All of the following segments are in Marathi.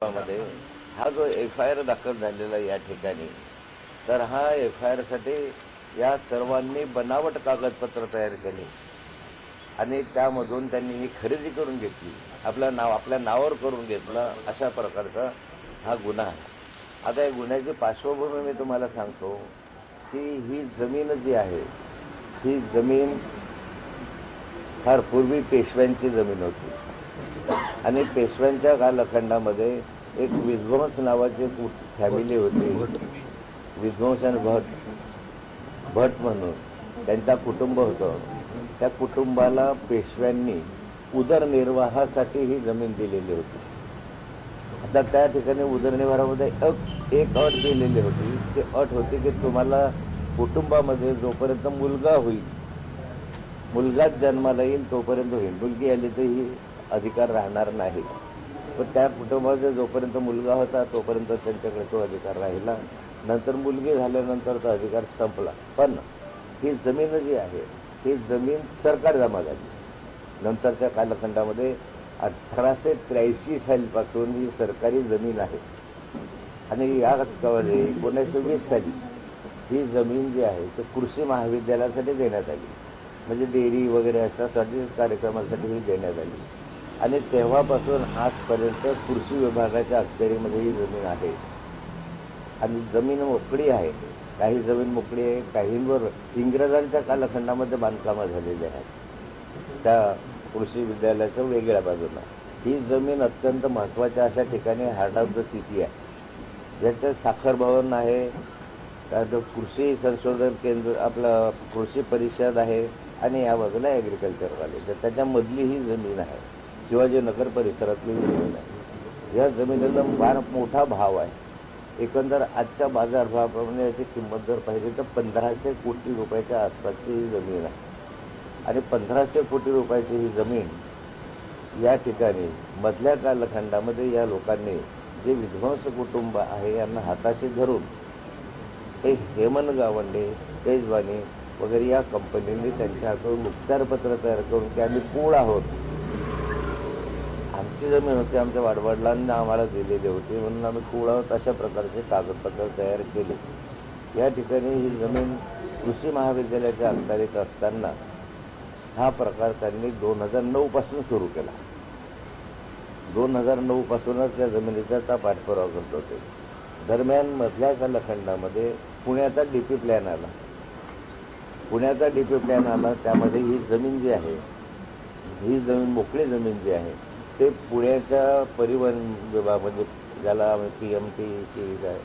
मध्ये हा जो FIR दाखल झालेला या ठिकाणी, तर हा FIR साठी या सर्वांनी बनावट कागदपत्र तयार केले आणि त्यामधून त्यांनी ही खरेदी करून घेतली, आपल्या नावावर करून घेतला, अशा प्रकारचा हा गुन्हा आहे. आता या गुन्ह्याची पार्श्वभूमी मी तुम्हाला सांगतो की ही जमीन जी आहे, ही जमीन फार पूर्वी पेशव्यांची जमीन होती आणि पेशव्यांच्या कालखंडामध्ये एक विध्वंस नावाची फॅमिली होती. विध्वंस आणि भट म्हणून त्यांचा कुटुंब होतं. त्या कुटुंबाला पेशव्यांनी उदरनिर्वाहासाठी ही जमीन दिलेली होती. आता त्या ठिकाणी उदरनिर्वाहामध्ये एक अट दिलेली होती. ती अट होती की तुम्हाला कुटुंबामध्ये जोपर्यंत मुलगा होईल, मुलगाच जन्माला येईल तोपर्यंत होईल, मुलगी आली तर ही अधिकार राहणार नाही. पण त्या कुटुंबाचा जोपर्यंत मुलगा होता तोपर्यंत त्यांच्याकडे तो अधिकार राहिला. नंतर मुलगी झाल्यानंतर तो अधिकार संपला. पण ही जमीन जी आहे, ही जमीन सरकार जमा झाली. नंतरच्या कालखंडामध्ये 1883 सालीपासून ही सरकारी जमीन आहे आणि याच काळामध्ये 1920 साली ही जमीन जी आहे ती कृषी महाविद्यालयासाठी देण्यात आली. म्हणजे डेअरी वगैरे अशासाठी कार्यक्रमासाठी ही देण्यात आली आणि तेव्हापासून आजपर्यंत कृषी विभागाच्या अखत्यारीमध्ये ही जमीन आहे आणि जमीन मोकळी आहे. काही जमीन मोकळी आहे, काहींवर इंग्रजांच्या कालखंडामध्ये बांधकामं झालेली आहेत त्या कृषी विद्यालयाच्या वेगळ्या बाजूला. ही जमीन अत्यंत महत्त्वाच्या अशा ठिकाणी हार्ट ऑफ द सिटी आहे, ज्याच्यात साखर भवन आहे, त्यात कृषी संशोधन केंद्र, आपलं कृषी परिषद आहे आणि या बाजूला ॲग्रिकल्चर कॉलेज, त्याच्या मधली ही जमीन आहे. शिवाजीनगर परिसरातली ही जमीन आहे. या जमिनीला फार मोठा भाव आहे. एकंदर आजच्या बाजारभावाप्रमाणे याची किंमत जर पाहिली तर 1500 कोटी रुपयाच्या आसपासची ही जमीन आहे आणि 1500 कोटी रुपयाची ही जमीन या ठिकाणी मधल्या कालखंडामध्ये या लोकांनी, जे विध्वंस कुटुंब आहे, यांना हाताशी धरून हे हेमंत गावंडे, तेजवानी वगैरे या कंपनीने त्यांच्या हातून मुखत्यारपत्र तयार करून की आम्ही कूळ आहोत, आमची जमीन होती, आमच्या वाडवडिलांनी आम्हाला दिलेली होती म्हणून आम्ही कूळ आहोत, अशा प्रकारचे कागदपत्र तयार केले. या ठिकाणी ही जमीन कृषी महाविद्यालयाच्या अखत्यारीत असताना हा प्रकार त्यांनी 2009 पासून सुरू केला. 2009 पासूनच या जमिनीचा पाठपुरावा करत होते. दरम्यान मधल्या कालखंडामध्ये पुण्याचा DP प्लॅन आला. पुण्याचा DP प्लॅन आला, त्यामध्ये ही जमीन जी आहे, ही जमीन मोकळी जमीन जी आहे, ते पुण्याच्या परिवहन विभाग, म्हणजे ज्याला PMT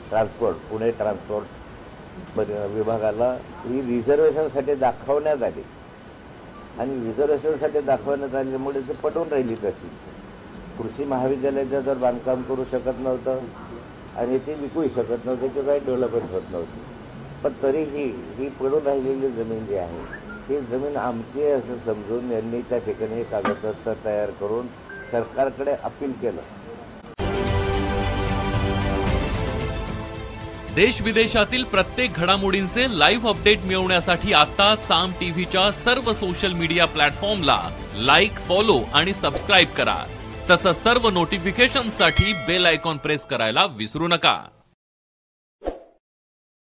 ट्रान्सपोर्ट, पुणे ट्रान्सपोर्ट विभागाला ही रिझर्वेशनसाठी दाखवण्यात आली आणि रिझर्वेशनसाठी दाखवण्यात आल्यामुळे ते पटवून राहिली. तशी कृषी महाविद्यालयाचं जर बांधकाम करू शकत नव्हतं आणि ते विकूही शकत नव्हते किंवा काही डेव्हलपमेंट होत नव्हती, पण तरीही ही पडून राहिलेली जमीन जी आहे, ही जमीन आमची असं समजून यांनी त्या ठिकाणी हे कागदपत्र तयार करून सरकारकडे अपील केलं. देश विदेशातील प्रत्येक घडामोडींचे लाईव्ह अपडेट मिळवण्यासाठी आता साम टीव्हीच्या सर्व सोशल मीडिया प्लॅटफॉर्मला लाईक, फॉलो आणि सबस्क्राईब करा. तसंच सर्व नोटिफिकेशनसाठी बेल आयकॉन प्रेस करायला विसरू नका.